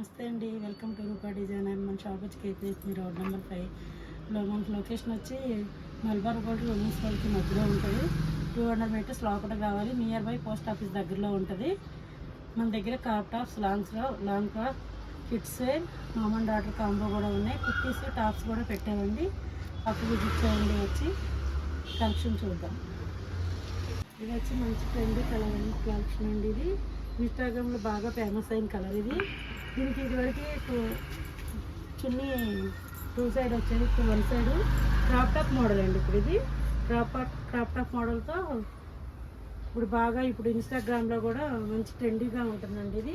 నమస్తే అండి, welcome to Rupa design. And మన షాప్ వచ్చి కేపీ రోడ్ నెంబర్ 5లో మనకి లొకేషన్ వచ్చి మల్బార్ గోల్డ్ ఉమెన్స్ వాళ్ళకి మధ్యలో ఉంటుంది. 200 మీటర్స్ లోపల కావాలి. నియర్ బై పోస్ట్ ఆఫీస్ దగ్గరలో ఉంటుంది. మన దగ్గర crop tops, long frock, kids wear, mom and daughter combo కూడా ఉన్నాయి. కుర్తీస్, టాప్స్ కూడా పెట్టామండి. అప్పుడు విజిట్ చేయండి, వచ్చి కలెక్షన్ చూద్దాం. ఇది వచ్చి మంచి ట్రెండీ కలెక్షన్ అండి. ఇది ఇన్స్టాగ్రామ్లో బాగా ఫేమస్ అయిన కలర్. ఇది దీనికి ఇదివరకు చున్నీ 2 సైడ్ వచ్చేది, 1 సైడ్ క్రాప్ టాప్ మోడల్ అండి. ఇప్పుడు ఇది క్రాప్ టాప్ మోడల్తో ఇప్పుడు ఇన్స్టాగ్రామ్లో కూడా మంచి ట్రెండీగా ఉంటుందండి. ఇది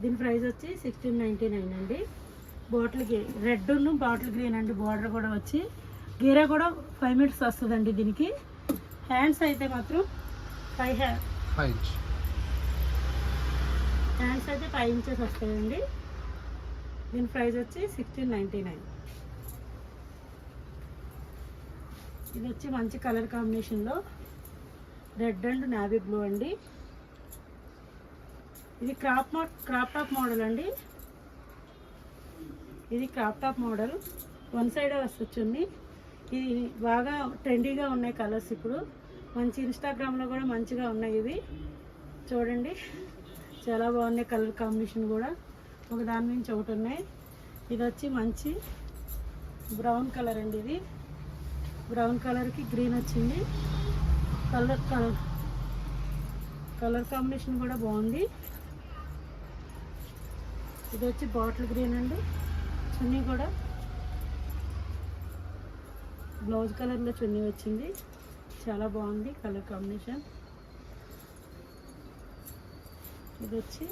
దీని ప్రైస్ వచ్చి 1699 అండి. రెడ్ బాటిల్ గ్రీన్ అండి. బార్డర్ కూడా వచ్చి గీరా కూడా 5 మీటర్స్ వస్తుందండి. దీనికి హ్యాండ్స్ అయితే మాత్రం 5 హ్యాండ్స్ అయితే 5 ఇంచెస్ వస్తాయండి. దీని ప్రైస్ వచ్చి 1699. ఇది వచ్చి మంచి కలర్ కాంబినేషన్లో రెడ్ అండ్ నావీ బ్లూ అండి. ఇది క్రాప్ టాప్ మోడల్ అండి. ఇది క్రాప్ టాప్ మోడల్ 1 సైడే వస్తుంది. ఇది బాగా ట్రెండీగా ఉన్నాయి కలర్స్. ఇప్పుడు మంచి ఇన్స్టాగ్రామ్లో కూడా మంచిగా ఉన్నాయి. ఇవి చూడండి, చాలా బాగున్నాయి. కలర్ కాంబినేషన్ కూడా ఒక దాని నుంచి ఒకటి ఉన్నాయి. ఇది వచ్చి మంచి బ్రౌన్ కలర్ అండి. ఇది బ్రౌన్ కలర్కి గ్రీన్ వచ్చింది. కలర్ కాంబినేషన్ కూడా బాగుంది. ఇది వచ్చి బాటిల్ గ్రీన్ అండి. చున్నీ కూడా బ్లౌజ్ కలర్లో చున్నీ వచ్చింది. చాలా బాగుంది కలర్ కాంబినేషన్. ఇది వచ్చి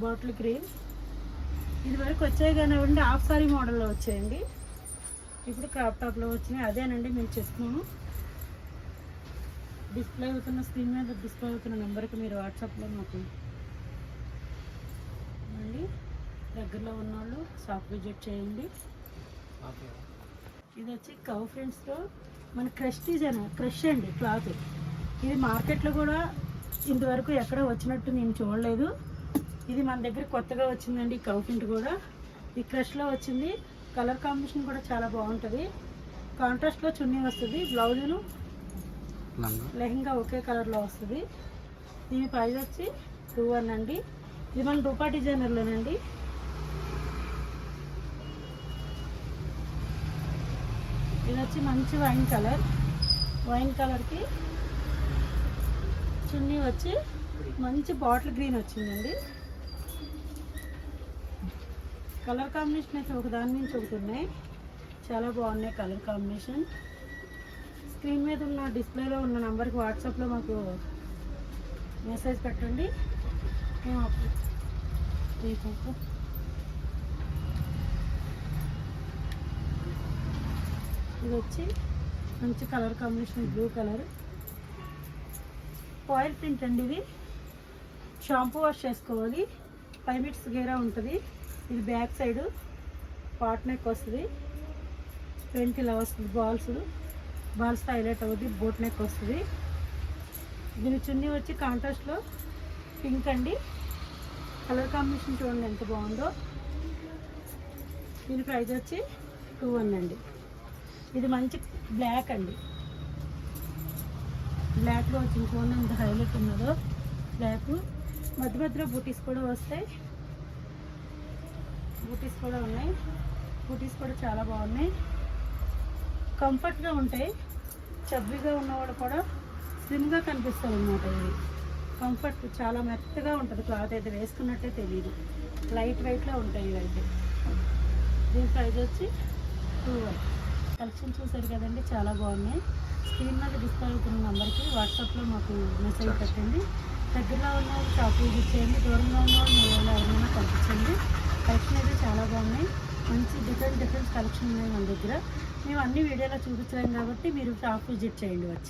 బాటిల్ గ్రీన్. ఇది వరకు వచ్చాయి కానివ్వండి, హాఫ్ సారీ మోడల్లో వచ్చాయండి. ఇప్పుడు క్రాప్ టాప్లో వచ్చినాయి. అదేనండి మేము చెప్తున్నాము. స్క్రీన్ మీద డిస్ప్లే అవుతున్న నెంబర్కి మీరు వాట్సాప్లో మాకు అండి దగ్గరలో ఉన్నవాళ్ళు షాప్ విజిట్ చేయండి. ఇది వచ్చి కవ్ ఫ్రెండ్స్లో మన క్రష్ అండి క్లాత్. ఇది మార్కెట్లో కూడా ఇంతవరకు ఎక్కడ వచ్చినట్టు నేను చూడలేదు. ఇది మన దగ్గర కొత్తగా వచ్చిందండి. కవ్ ప్రింట్ కూడా ఈ క్రష్లో వచ్చింది. కలర్ కాంబినేషన్ కూడా చాలా బాగుంటుంది. కాంట్రాస్ట్లో చున్నీ వస్తుంది. బ్లౌజును లెహంగా ఒకే కలర్లో వస్తుంది. దీని ప్రైస్ వచ్చి 21 అండి. ఇది మన రూపా డిజైనర్లోనండి. ఇది వచ్చి మంచి వైన్ కలర్కి చున్నీ వచ్చి మంచి బాటిల్ గ్రీన్ వచ్చిందండి. కలర్ కాంబినేషన్ అయితే ఒక దాని నుంచి ఒకటి ఉన్నాయి. చాలా బాగున్నాయి కలర్ కాంబినేషన్. స్క్రీన్ మీద ఉన్న డిస్ప్లేలో ఉన్న నెంబర్కి వాట్సాప్లో మాకు మెసేజ్ పెట్టండి. ఇది వచ్చి మంచి colour combination blue colour foil print అండి. ఇది షాంపూ వాష్ చేసుకోవాలి. 5 మీటర్స్ గేరా ఉంటుంది. ఇది బ్యాక్ సైడ్ పాట్ నెక్ వస్తుంది. ఫ్రంట్ ఇలా వస్తుంది. బాల్స్ హైలైట్ అవుతుంది. బోట్ నెక్ వస్తుంది. దీని చున్నీ వచ్చి కాంట్రాస్ట్లో పింక్ అండి. కలర్ కాంబినేషన్ చూడండి ఎంత బాగుందో. దీని ప్రైస్ వచ్చి 21 అండి. ఇది మంచి బ్లాక్ అండి. బ్లాక్లో వచ్చింది చూడండి ఎంత హైలైట్ ఉన్నదో. బ్లాక్ మధ్యలో బూటీస్ కూడా వస్తాయి. బూటీస్ కూడా ఉన్నాయి. బూటీస్ కూడా చాలా బాగున్నాయి. కంఫర్ట్గా ఉంటాయి. చబ్బీగా ఉన్నవాడు కూడా స్లిమ్గా కనిపిస్తుంది అన్నమాట. ఇది కంఫర్ట్ చాలా మెత్తగా ఉంటుంది. క్లాత్ అయితే వేసుకున్నట్టే తెలియదు. లైట్ వెయిట్లో ఉంటాయి ఇవైతే. దీని ప్రైస్ వచ్చి 21. కలెక్షన్ చూసారు కదండి, చాలా బాగున్నాయి. స్క్రీన్ మీద డిస్ప్లే అవుతున్న నెంబర్కి వాట్సాప్లో మాకు మెసేజ్ పెట్టండి. దగ్గరలో ఉన్న షాప్ విజిట్ చేయండి. దూరంలో ఉన్న వాళ్ళు ఎవరైనా పంపించండి. కలెక్షన్ అయితే చాలా బాగున్నాయి. మంచి డిఫరెంట్ కలెక్షన్ ఉన్నాయి మన దగ్గర. మేము అన్ని వీడియోలో చూపించలేము కాబట్టి మీరు షాప్ విజిట్ చేయండి వచ్చి.